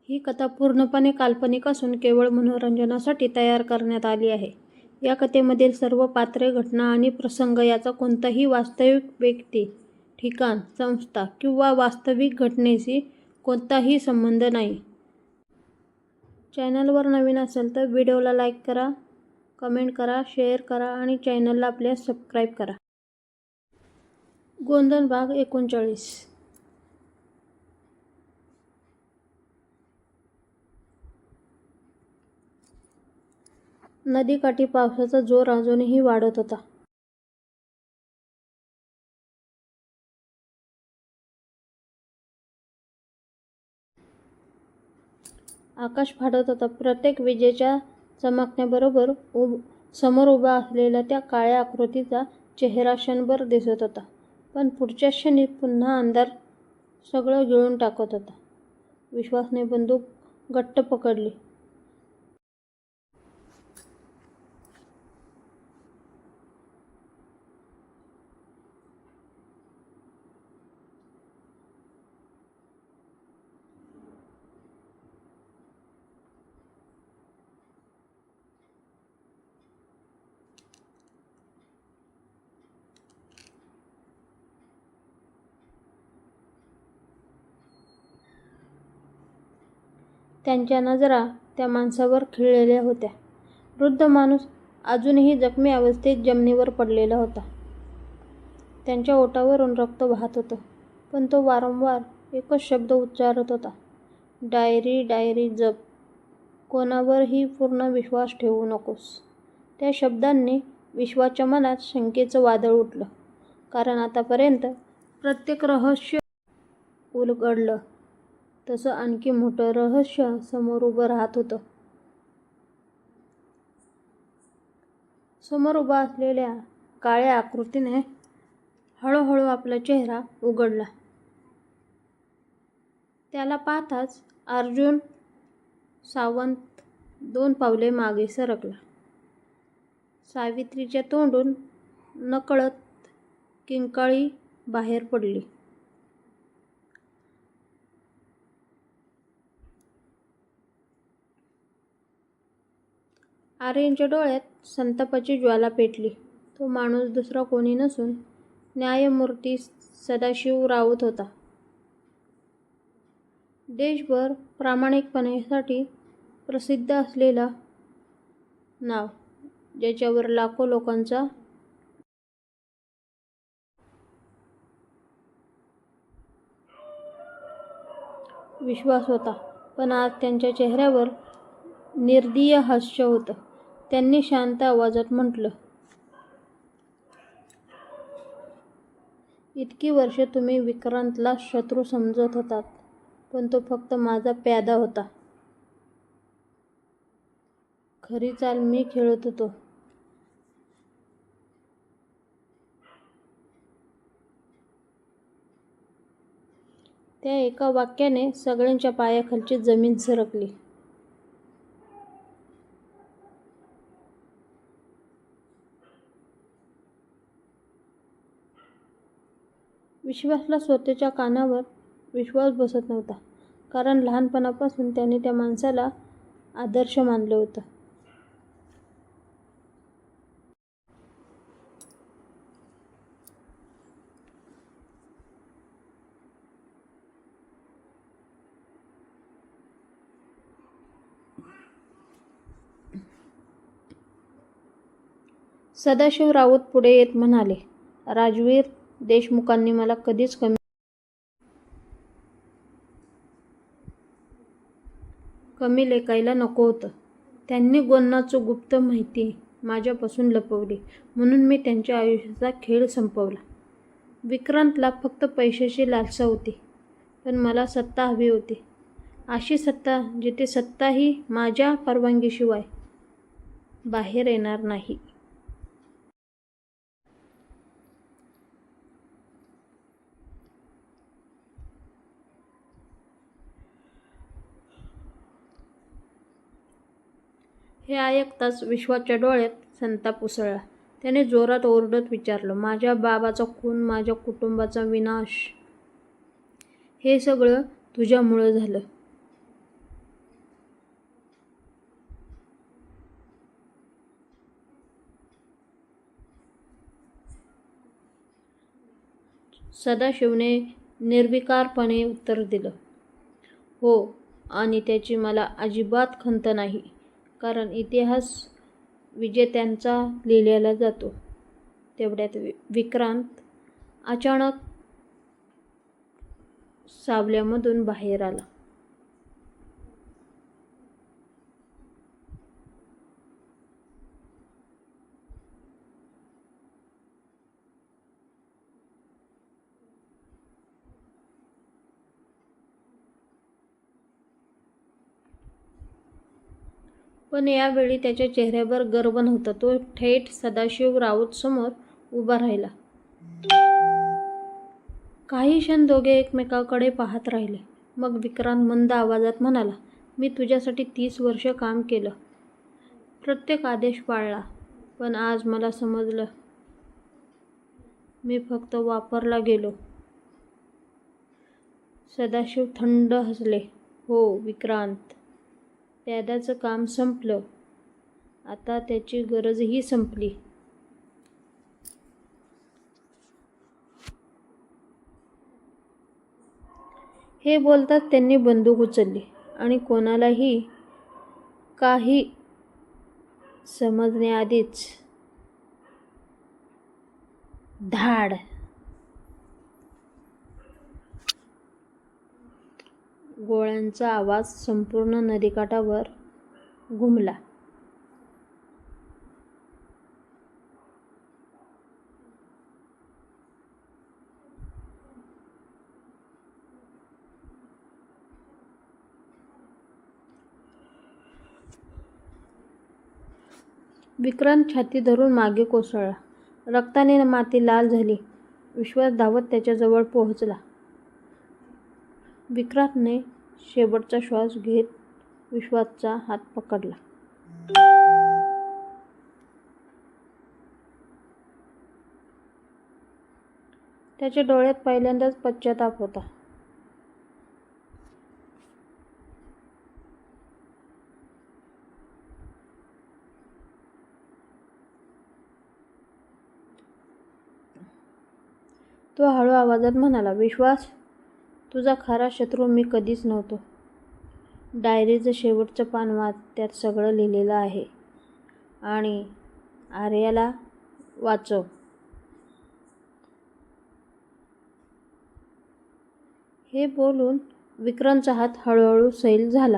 ही कथा पूर्णपणे काल्पनिक असून केवळ मनोरंजनासाठी तयार करण्यात आली आहे. या कथेमधील सर्व पात्रे, घटना आणि प्रसंग याचा कोणताही वास्तविक व्यक्ती, ठिकाण, संस्था किंवा वास्तविक घटनेशी कोणताही संबंध नाही. चॅनलवर नवीन असाल तर व्हिडिओला लाईक करा, कमेंट करा, शेअर करा आणि चॅनलला आपल्या सबस्क्राईब करा. गोंधन भाग 39. नदीकाठी पावसाचा जोर अजूनही वाढत होता. आकाश फाटत होता. प्रत्येक विजेच्या चमकण्याबरोबर समोर उभा असलेल्या त्या काळ्या आकृतीचा चेहरा क्षणभर दिसत होता, पण पुढच्या क्षणी पुन्हा अंधार सगळं गिळून टाकत होता. विश्वासने बंदूक घट्ट पकडली. त्यांच्या नजरा त्या माणसावर खिळलेल्या होत्या. वृद्ध माणूस अजूनही जखमी अवस्थेत जमिनीवर पडलेला होता. त्यांच्या ओठावरून रक्त वाहत होतं, पण तो वारंवार एकच शब्द उच्चारत होता, डायरी डायरी जप. कोणावरही पूर्ण विश्वास ठेवू नकोस. त्या शब्दांनी विश्वाच्या मनात शंकेचं वादळ उठलं, कारण आतापर्यंत प्रत्येक रहस्य उलगडलं तसं आणखी मोठं रहस्य समोर उभं राहत होतं. समोर उभा असलेल्या काळ्या आकृतीने हळूहळू आपला चेहरा उघडला. त्याला पाहताच अर्जुन सावंत 2 पावले मागे सरकला. सावित्रीच्या तोंडून नकळत किंकाळी बाहेर पडली. आर्यनच्या डोळ्यात संतापाची ज्वाला पेटली. तो माणूस दुसरा कोणी नसून न्यायमूर्ती सदाशिव राऊत होता. देशभर प्रामाणिकपणासाठी प्रसिद्ध असलेला नाव, ज्याच्यावर लाखो लोकांचा विश्वास होता. पण आज त्यांच्या चेहऱ्यावर निर्दयी हास्य होतं. त्यांनी शांत आवाजात म्हटलं, इतकी वर्षे तुम्ही विक्रांतला शत्रू समजत होतात, पण तो फक्त माझा प्यादा होता. खरी चाल मी खेळत होतो. त्या एका वाक्याने सगळ्यांच्या पायाखालची जमीन सरकली. विश्वासला स्वतःच्या कानावर विश्वास बसत नव्हता, कारण लहानपणापासून त्याने त्या माणसाला आदर्श मानलं होतं. सदाशिव राऊत पुढे येत म्हणाले, राजवीर देशमुखांनी मला कधीच कमी लेखायला नको होतं. त्यांनी गोन्नाचं गुप्त माहिती माझ्यापासून लपवली, म्हणून मी त्यांच्या आयुष्याचा खेळ संपवला. विक्रांतला फक्त पैशाची लालसा होती, पण मला सत्ता हवी होती. अशी सत्ता जिथे सत्ताही माझ्या परवानगीशिवाय बाहेर येणार नाही. हे ऐकताच विश्वाच्या डोळ्यात संताप उसळला. त्याने जोरात ओरडत विचारलं, माझ्या बाबाचा खून, माझ्या कुटुंबाचा विनाश, हे सगळं तुझ्यामुळं झालं. सदाशिवने निर्विकारपणे उत्तर दिलं. हो, आणि त्याची मला अजिबात खंत नाही, कारण इतिहास विजेत्यांचा लिहिला जातो. तेवढ्यात विक्रांत अचानक सावल्यामधून बाहेर आला. पण यावेळी त्याच्या चेहऱ्यावर गर्व नव्हता. तो थेट सदाशिव राऊत समोर उभा राहिला. काही क्षण दोघे एकमेकांकडे पाहत राहिले. मग विक्रांत मंद आवाजात म्हणाला, मी तुझ्यासाठी 30 वर्ष काम केलं, प्रत्येक आदेश पाळला, पण आज मला समजलं मी फक्त वापरला गेलो. सदाशिव थंड हसले. हो विक्रांत, प्याद्याचं काम संपलं, आता त्याची गरजही संपली. हे बोलताच त्यांनी बंदूक उचलली आणि कोणालाही काही समजण्याआधीच धाड. गोळ्यांचा आवाज संपूर्ण नदीकाठावर घुमला. विक्रांत छाती धरून मागे कोसळला. रक्ताने माती लाल झाली. विश्वास धावत त्याच्याजवळ पोहोचला. विक्रांतने शेवटचा श्वास घेत विश्वासचा हात पकडला. त्याच्या डोळ्यात पहिल्यांदाच पश्चाताप होता. तो हळू आवाजात म्हणाला, विश्वास, तुझा खरा शत्रू मी कधीच नव्हतो. डायरीचं शेवटचं पान वाच, त्यात सगळं लिहिलेलं आहे. आणि आर्याला वाचव. हे बोलून विक्रांतचा हात हळूहळू सैल झाला.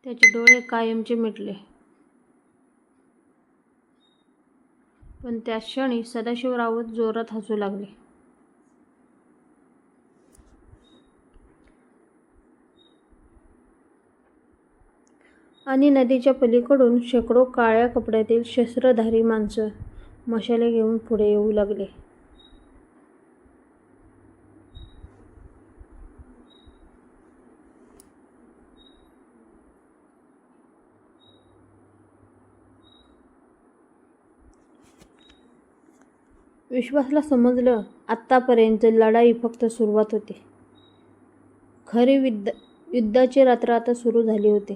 त्याचे डोळे कायमचे मिटले. पण त्याच क्षणी सदाशिव राऊत जोरात हसू लागले. आणि नदीच्या पलीकडून शेकडो काळ्या कपड्यातील शस्त्रधारी माणसं मशाले घेऊन पुढे येऊ लागले. विश्वासला समजलं, आत्तापर्यंत लढाई फक्त सुरुवात होती. खरी युद्धाची रात्र आता सुरू झाली होती.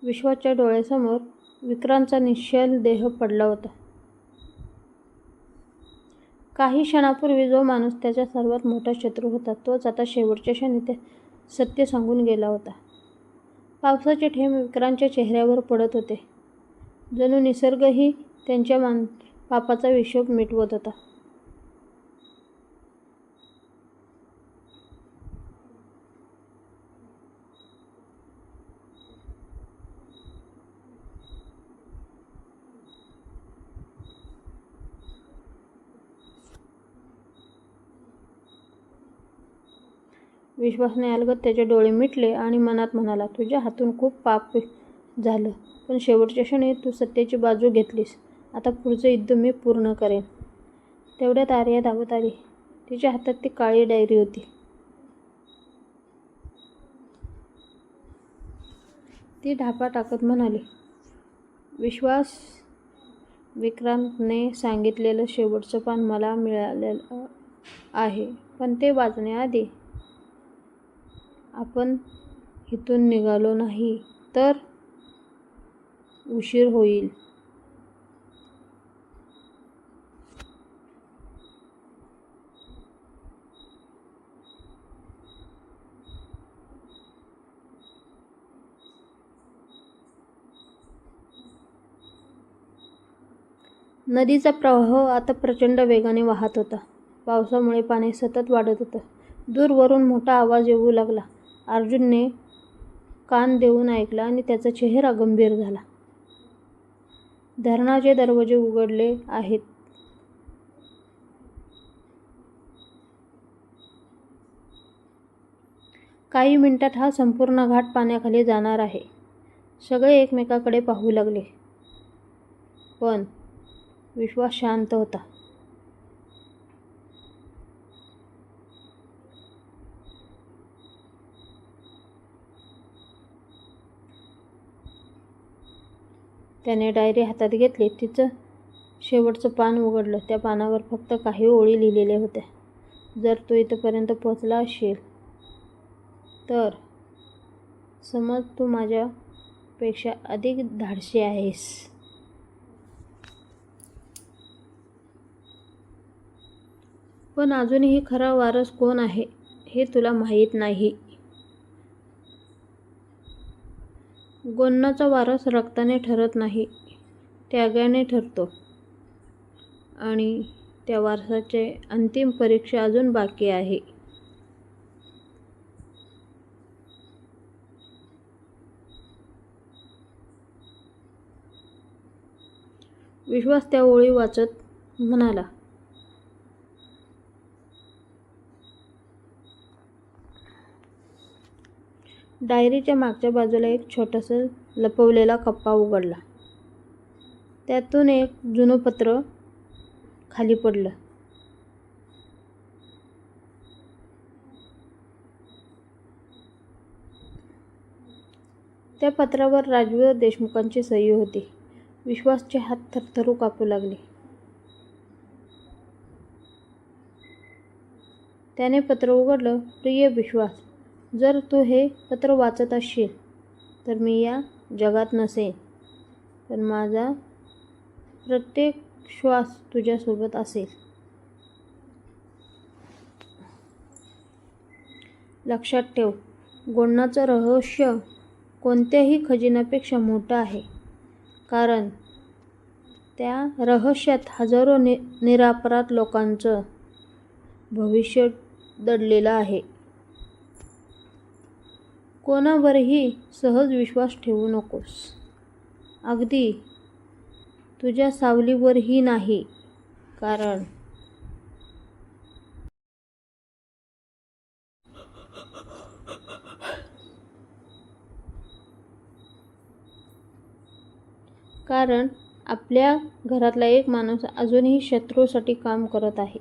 विश्वासच्या डोळ्यासमोर विक्रांतचा निश्चल देह पडला होता. काही क्षणापूर्वी जो माणूस त्याचा सर्वात मोठा शत्रू होता, तोच आता शेवटच्या क्षणी ते सत्य सांगून गेला होता. पावसाचे थेंब विक्रांतच्या चेहऱ्यावर पडत होते. जणू निसर्गही त्यांच्या पापाचा हिशोब मिटवत होता. विश्वासने अलगद त्याचे डोळे मिटले आणि मनात म्हणाला, तुझ्या हातून खूप पाप झालं, पण शेवटच्या क्षणी तू सत्याची बाजू घेतलीस. आता पुढचं युद्ध मी पूर्ण करेन. तेवढ्यात आर्या धावत आली. तिच्या हातात ती काळी डायरी होती. ती ढापा टाकत म्हणाली, विश्वास, विक्रांतने सांगितलेलं शेवटचं पान मला मिळालेलं आहे, पण ते वाचण्याआधी आपण इथून निघालो नाही तर उशीर होईल. नदीचा प्रवाह आता प्रचंड वेगाने वाहत होता. पावसामुळे पाणी सतत वाढत होतं. दूरवरून मोठा आवाज येऊ लागला. अर्जुनने कान देऊन ऐकला आणि त्याचा चेहरा गंभीर झाला. धरणाचे दरवाजे उघडले आहेत. काही मिनिटात हा संपूर्ण घाट पाण्याखाली जाणार आहे. सगळे एकमेकाकडे पाहू लागले. पण विश्वास शांत होता. त्याने डायरी हातात घेतली. तिचं शेवटचं पान उघडलं. त्या पानावर फक्त काही ओळी लिहिलेल्या होत्या. जर तू इथपर्यंत पोहोचला असशील तर समज तू माझ्यापेक्षा अधिक धाडसी आहेस. पण अजूनही खरा वारस कोण आहे हे तुला माहीत नाही. गोन्नाचा वारस रक्ताने ठरत नाही, त्यागाने ठरतो. आणि त्या वारसाची अंतिम परीक्षा अजून बाकी आहे. विश्वास त्या ओळी वाचत म्हणाला, डायरीच्या मागच्या बाजूला एक छोटासा लपवलेला कप्पा उघडला. त्यातून एक जुनं पत्र खाली पडलं. त्या पत्रावर राजवीर देशमुखांची सही होती. विश्वासचे हात थरथरू कापू लागले. त्याने पत्र उघडलं. प्रिय विश्वास, जर तू हे पत्र वाचत असशील तर मी या जगात नसेन, पण माझा प्रत्येक श्वास तुझ्यासोबत असेल. लक्षात ठेव, गोन्नाचं रहस्य कोणत्याही खजिन्यापेक्षा मोठं आहे, कारण त्या रहस्यात हजारो निरपराध लोकांचं भविष्य दडलेलं आहे. कोणावरही सहज विश्वास ठेवू नकोस, अगदी तुझ्या सावलीवरही नाही, कारण आपल्या घरातला एक माणूस अजूनही शत्रूसाठी काम करत आहे.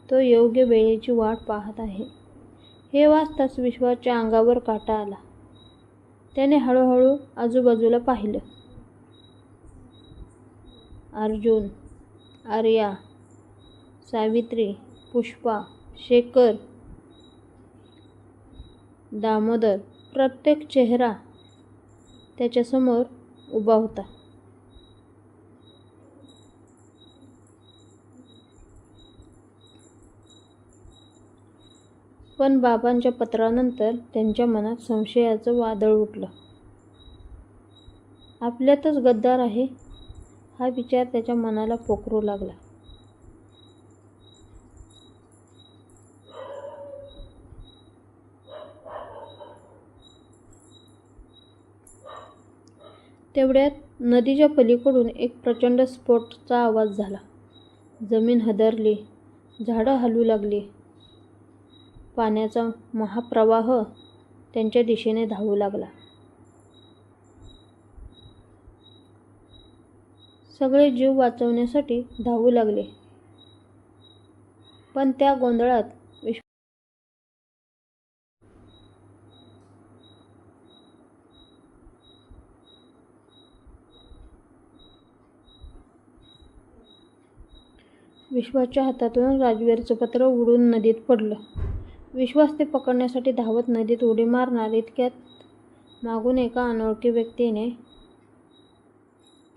तो योग्य वेळेची वाट पाहत आहे. हे वाचताच विश्वासच्या अंगावर काटा आला. त्याने हळूहळू आजूबाजूला पाहिलं. अर्जुन, आर्या, सावित्री, पुष्पा, शेखर, दामोदर, प्रत्येक चेहरा त्याच्यासमोर उभा होता. पण बाबांच्या पत्रानंतर त्यांच्या मनात संशयाचं वादळ उठलं. आपल्यातच गद्दार आहे हा विचार त्याच्या मनाला पोखरू लागला. तेवढ्यात नदीच्या पलीकडून एक प्रचंड स्फोटाचा आवाज झाला. जमीन हादरली. झाडं हलू लागली. पाण्याचा महाप्रवाह त्यांच्या दिशेने धावू लागला. सगळे जीव वाचवण्यासाठी धावू लागले. पण त्या गोंधळात विश्वाच्या हातातून राजवीरचं पत्र उडून नदीत पडलं. विश्वास ते पकडण्यासाठी धावत नदीत उडी मारणार इतक्यात मागून एका अनोळखी व्यक्तीने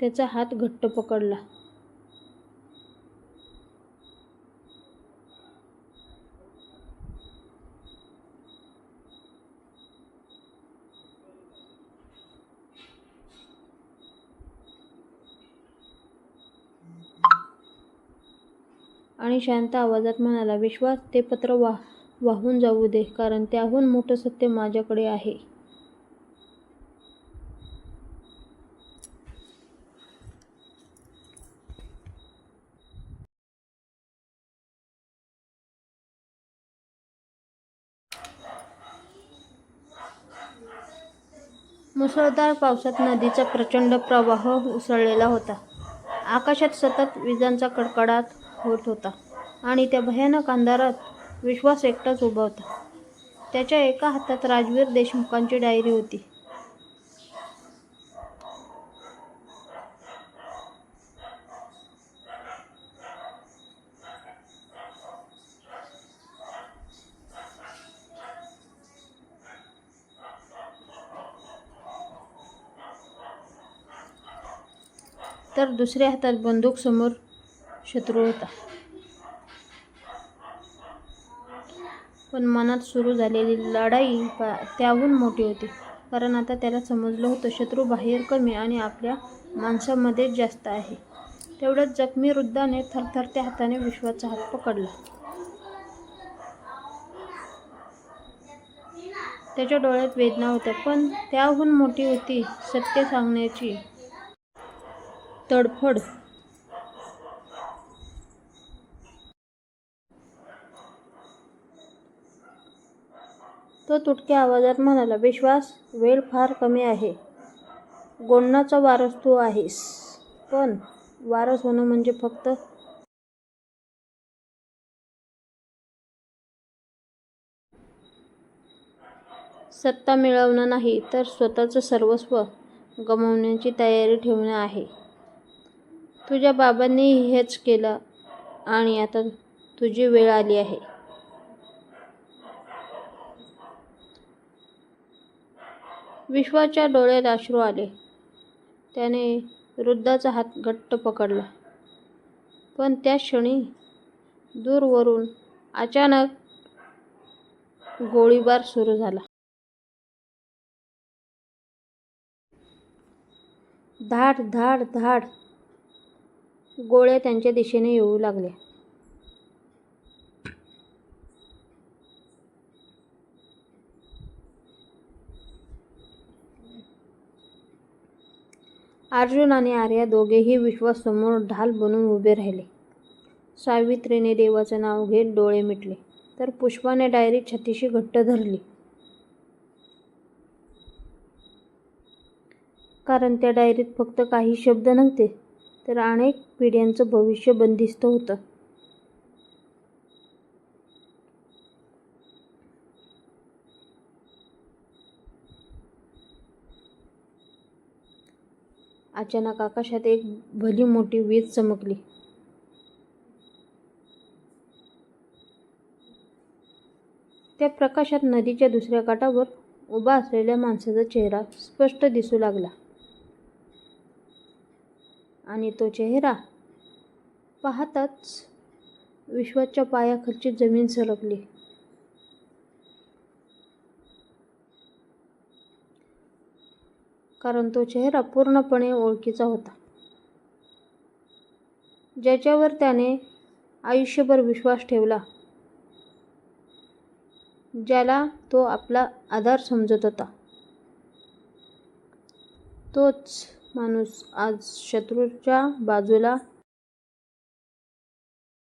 त्याचा हात घट्ट पकडला. आणि शांत आवाजात म्हणाला, विश्वास, ते पत्र वाहून जाऊ दे, कारण त्याहून मोठं सत्य माझ्याकडे आहे. मुसळधार पावसात नदीचा प्रचंड प्रवाह उसळलेला होता. आकाशात सतत विजांचा कडकडाट होत होता आणि त्या भयानक अंधारात विश्वास एकटाच उभा होता. त्याच्या एका हातात राजवीर देशमुखांची डायरी होती. तर दुसऱ्या हातात बंदूक. समोर शत्रू होता. पण मनात सुरू झालेली लढाई त्याहून मोठी होती, कारण आता त्याला समजलं होतं, शत्रू बाहेर कमी आणि आपल्या माणसांमध्येच जास्त आहे. तेवढ्यात जखमी वृद्धाने थरथरत्या हाताने विश्वाचा हात पकडला. त्याच्या डोळ्यात वेदना होत्या, पण त्याहून मोठी होती सत्य सांगण्याची तडफड. तो तुटक्या आवाजात म्हणाला, विश्वास, वेळ फार कमी आहे. गोंडाचा वारस तू आहेस, पण वारस होणं म्हणजे फक्त सत्ता मिळवणं नाही, तर स्वतःचं सर्वस्व गमावण्याची तयारी ठेवणं आहे. तुझ्या बाबांनी हेच केलं आणि आता तुझी वेळ आली आहे. विश्वाच्या डोळ्यात अश्रू आले. त्याने वृद्धाचा हात घट्ट पकडला. पण त्याच क्षणी दूरवरून अचानक गोळीबार सुरू झाला. धाड धाड धाड गोळ्या त्यांच्या दिशेने येऊ लागल्या. अर्जुन आणि आर्या दोघेही विश्वाससमोर ढाल बनून उभे राहिले. सावित्रीने देवाचं नाव घेत डोळे मिटले, तर पुष्पाने डायरी छातीशी घट्ट धरली. कारण त्या डायरीत फक्त काही शब्द नव्हते, तर अनेक पिढ्यांचं भविष्य बंदिस्त होतं. अचानक आकाशात एक भली मोठी वीज चमकली. त्या प्रकाशात नदीच्या दुसऱ्या काठावर उभा असलेल्या माणसाचा चेहरा स्पष्ट दिसू लागला. आणि तो चेहरा पाहताच विश्वाच्या पायाखालची जमीन सरकली. कारण तो चेहरा पूर्णपणे ओळखीचा होता, ज्याच्यावर त्याने आयुष्यभर विश्वास ठेवला, ज्याला तो आपला आधार समजत होता. तोच माणूस आज शत्रूच्या बाजूला